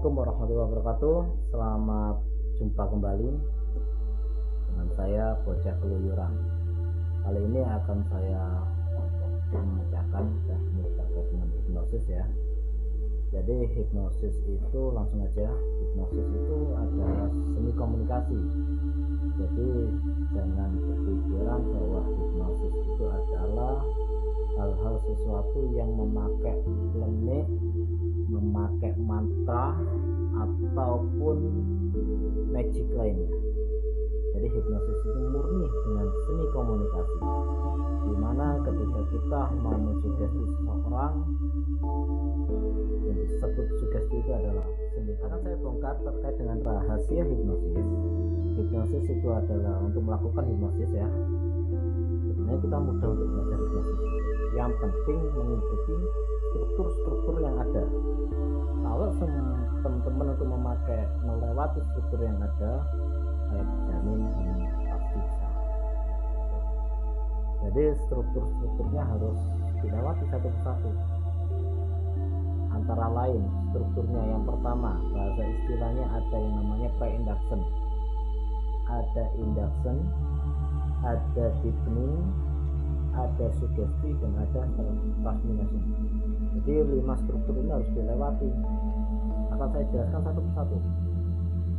Assalamualaikum warahmatullahi wabarakatuh. Selamat jumpa kembali dengan saya Bocah Keluyuran. Kali ini akan saya membacakan teknik terkait dengan hipnosis ya. Jadi hipnosis itu langsung aja, hipnosis itu adalah seni komunikasi. Jadi jangan berpikiran bahwa hipnosis itu adalah hal-hal sesuatu yang memakai lenik, memakai mantra ataupun magic lainnya. Jadi hipnosis itu murni dengan seni komunikasi, dimana ketika kita mau mensugesti seseorang, yang disebut sugesti itu adalah seni. Akan saya bongkar terkait dengan rahasia hipnosis. Hipnosis itu adalah untuk melakukan hipnosis ya. Sebenarnya kita mudah untuk belajar hipnosis. Yang penting mengikuti struktur-struktur yang ada. Kalau teman-teman untuk melewati struktur yang ada, saya jamin pasti bisa. Jadi strukturnya harus dilewati satu persatu. Antara lain strukturnya yang pertama, bahasa istilahnya ada yang namanya pre-induction, ada induction, ada deepening, ada sugesti, dan ada transmission. Jadi 5 struktur ini harus dilewati. Akan saya jelaskan satu persatu.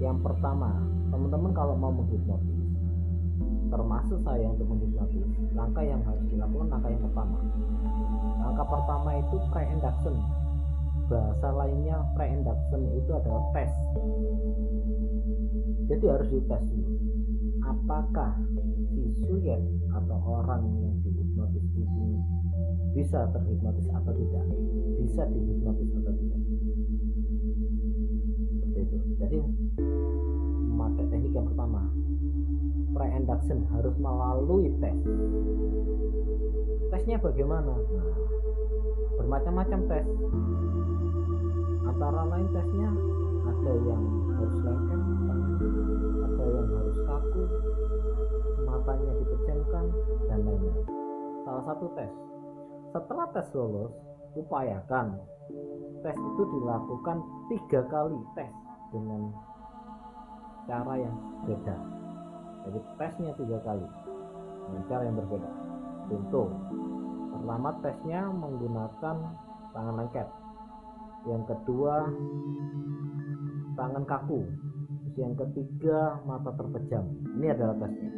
Yang pertama, teman-teman kalau mau menghipnotis, termasuk saya untuk menghipnotis, langkah yang harus dilakukan langkah yang pertama. Langkah pertama itu pre-induction. Bahasa lainnya pre-induction itu adalah tes. Jadi harus dites dulu. Apakah si subjek atau orang yang dihipnotis ini bisa terhipnotis atau tidak, bisa dihipnotis atau tidak, seperti itu. Jadi memakai teknik yang pertama, pre-induction, harus melalui tes. Tesnya bagaimana? Nah, bermacam-macam tes. Antara lain tesnya ada yang harus lengket, ada yang harus kaku, matanya dipejamkan, dan lain-lain. Salah satu tes. Setelah tes lolos, upayakan tes itu dilakukan 3 kali tes dengan cara yang beda. Jadi tesnya 3 kali dengan cara yang berbeda. Contoh, pertama tesnya menggunakan tangan lengket, yang kedua tangan kaku, yang ketiga mata terpejam. Ini adalah tesnya.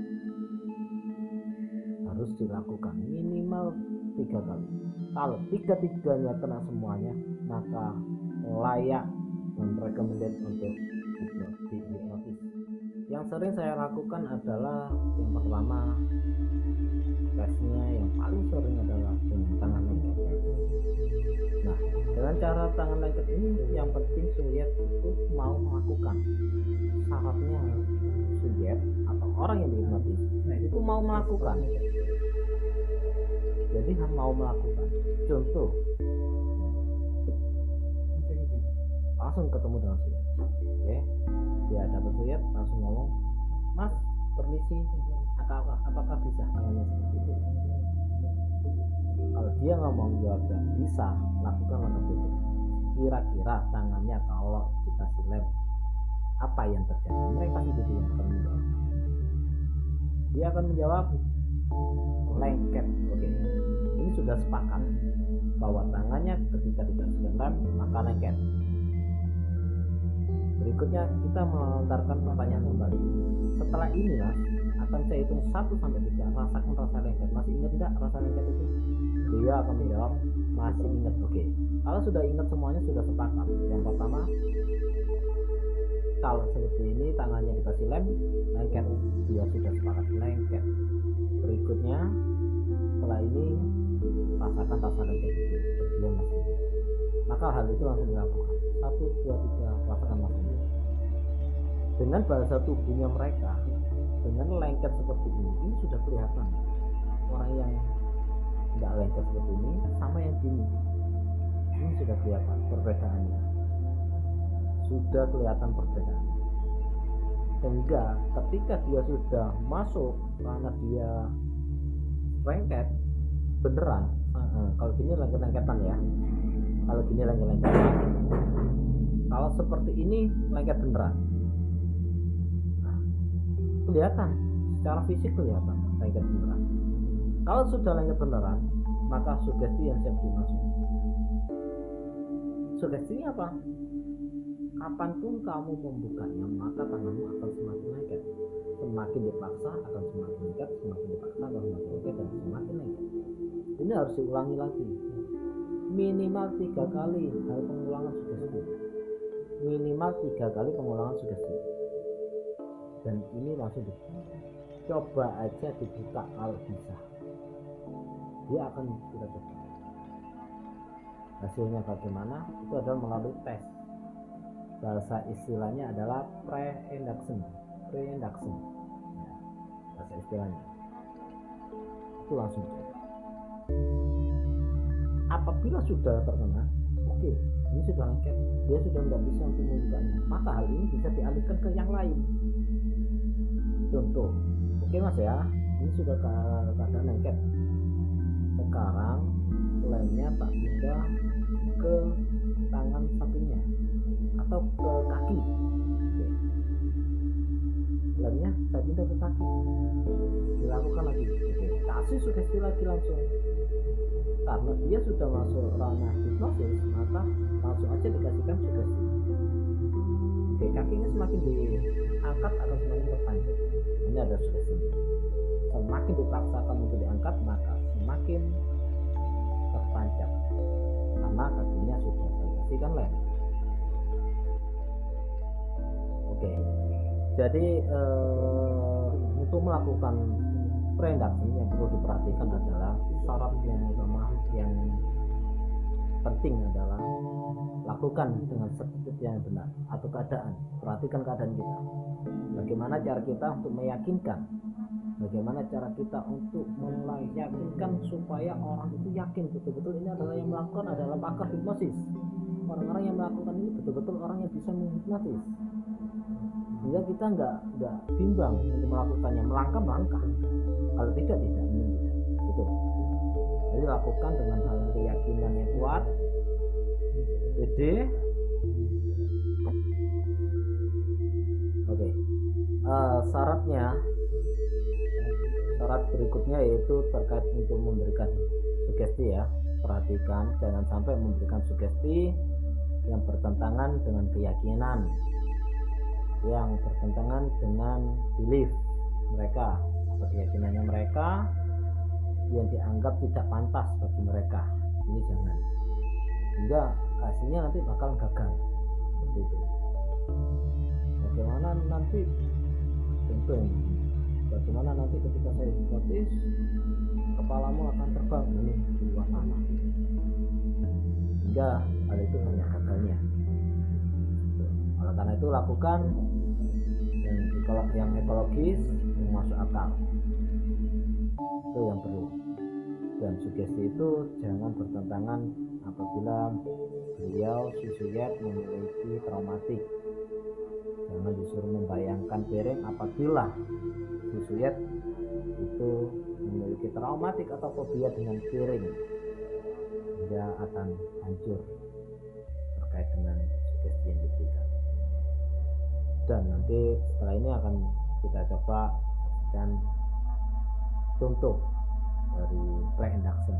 Harus dilakukan minimal 3 kali. Kalau 3-tiganya kena semuanya, maka layak dan recommended untuk dihipnotis. Yang sering saya lakukan adalah yang pertama, tesnya yang paling sering adalah dengan tangan lengket. Nah, dengan cara tangan lengket ini yang penting subjek itu mau melakukan. Syaratnya subjek atau orang yang dihipnotis itu mau melakukan. Jadi mau melakukan. Contoh, langsung ketemu dengan subjek. Oke, dia dapat subjek langsung ngomong, "Mas, permisi, apakah bisa tangannya seperti itu?" Kalau dia ngomong jawabnya bisa, lakukan langkah berikutnya. Kira-kira tangannya kalau dikasih lem, apa yang terjadi? Mereka itu yang akan menjawab. Dia akan menjawab lengket. Oke, ini sudah sepakat bahwa tangannya ketika dikasih lem maka lengket. Berikutnya kita melontarkan pertanyaan kembali. Setelah ini Mas, akan saya hitung 1-3, rasakan rasa lengket. Masih ingat enggak rasa lengket itu? Dia akan menjawab masih ingat. Oke, kalau sudah ingat semuanya, sudah sepakat. Yang pertama, kalau seperti ini tangannya dikasih lem lengket, dia sudah sepakat lengket. Berikutnya, setelah ini rasakan rasa lengket itu, dia masih ingat. Maka hal itu langsung dilakukan. 1, 2, 3, rasakan masih ingat. Dengan bahasa tubuhnya mereka, dengan lengket seperti ini sudah kelihatan orang yang tidak lengket seperti ini sama yang gini. Ini sudah kelihatan perbedaannya, sudah kelihatan perbedaannya. Sehingga ketika dia sudah masuk, karena dia lengket beneran, kalau gini lengket-lengketan ya, kalau gini lengket-lengketan, Kalau seperti ini lengket beneran. Nah, kelihatan secara fisik, kelihatan lengket beneran. Kalau sudah lengket beneran, maka sugesti yang siap dimasuki. Sugestinya apa? Kapanpun kamu membukanya, maka tanganmu akan semakin lengket. Semakin dipaksa akan semakin lengket, semakin dipaksa akan semakin lengket, dan semakin lengket. Ini harus diulangi lagi, minimal 3 kali hal pengulangan sugesti. Minimal 3 kali pengulangan sugesti. Dan ini langsung coba aja dibuka kalau bisa. Dia akan kita coba. Hasilnya bagaimana? Itu adalah melalui tes. Bahasa istilahnya adalah pre-induction. Ya, bahasa istilahnya. Itu langsung coba. Apabila sudah terkena, oke, ini sudah lengket, dia sudah tidak bisa untuk membukanya, maka hal ini bisa dialihkan ke yang lain. Contoh, oke mas ya, ini sudah keadaan lengket. Sekarang lemnya tak pindah ke tangan sampingnya atau ke kaki. Oke. Lemnya saya pindah ke kaki. Dilakukan lagi. Oke. Kasih sugesti lagi langsung. Karena dia sudah masuk ranah hipnosis, maka langsung aja dikasihkan sugesti. Oke, kakinya semakin diangkat akan semakin terpanjang. Ini ada sugesti. Semakin dipaksakan untuk diangkat, maka semakin terpanjang. Karena kakinya sudah saya kasihkan lem. Oke. Jadi untuk melakukan pre-induction yang perlu diperhatikan adalah syarat yang utama yang penting adalah lakukan dengan substitut yang benar atau keadaan. Perhatikan keadaan kita. Bagaimana cara kita untuk meyakinkan? Bagaimana cara kita untuk meyakinkan supaya orang itu yakin betul-betul ini adalah yang melakukan adalah pakar hipnosis. Orang-orang yang melakukan ini betul-betul orang yang bisa menghipnotis. Sehingga kita nggak bimbang untuk melakukannya, melangkah. Kalau tidak gitu. Jadi lakukan dengan hal keyakinan yang kuat, pede. Oke. Syarat berikutnya yaitu terkait untuk memberikan sugesti ya. Perhatikan jangan sampai memberikan sugesti yang bertentangan dengan keyakinan, yang bertentangan dengan belief mereka, keyakinannya mereka yang dianggap tidak pantas bagi mereka. Ini jangan, sehingga hasilnya nanti bakal gagal. Seperti itu. Bagaimana nanti, contoh ini, bagaimana nanti ketika saya hipnotis kepalamu akan terbang ini di luar sana, hingga hal itu banyak gagalnya. Oleh karena itu lakukan yang ekologis, yang masuk akal, itu yang perlu. Dan sugesti itu jangan bertentangan apabila beliau si suyet memiliki traumatik. Jangan disuruh membayangkan piring apabila si suyet itu memiliki traumatik atau fobia dengan piring, dia akan hancur terkait dengan sugesti yang diberikan. Dan nanti setelah ini akan kita coba saksikan contoh dari pre-induction.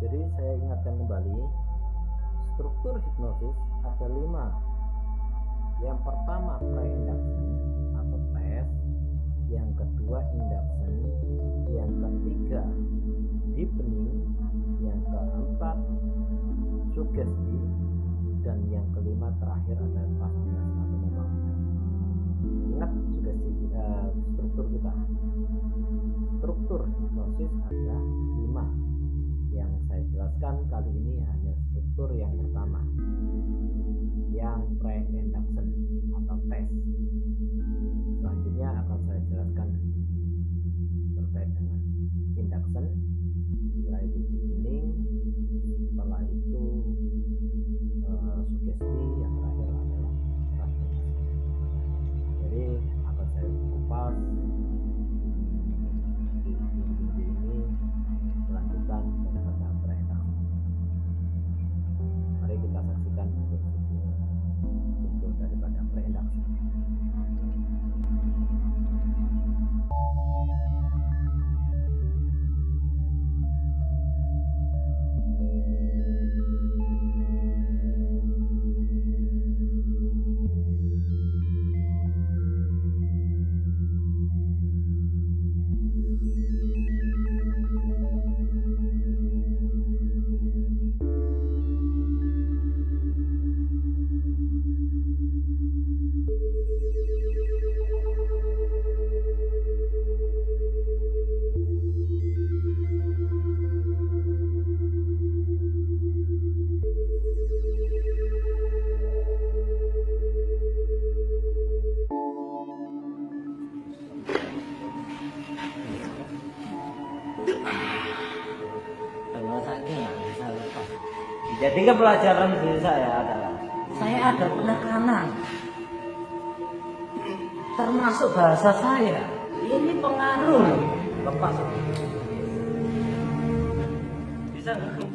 Jadi saya ingatkan kembali, struktur hipnosis ada 5. Yang pertama pre-induction atau tes, yang kedua induction, yang ketiga deepening, yang keempat sugesti, dan yang kelima terakhir adalah fascinasi atau membangunkan. Ingat sugesti struktur kita. Struktur hipnosis ada 5. Yang saya jelaskan kali ini hanya struktur yang pertama, yang pre-induction atau tes. Selanjutnya akan saya jelaskan terkait dengan induction, setelah itu deepening, setelah itu sugesti, yang terakhir adalah fascinasi. Jadi akan saya kupas di video ini, melanjutkan pada pre-induction. Jadi pelajaran diri saya adalah saya ada penekanan, termasuk bahasa saya. Ini pengaruh lepas. Bisa nggak?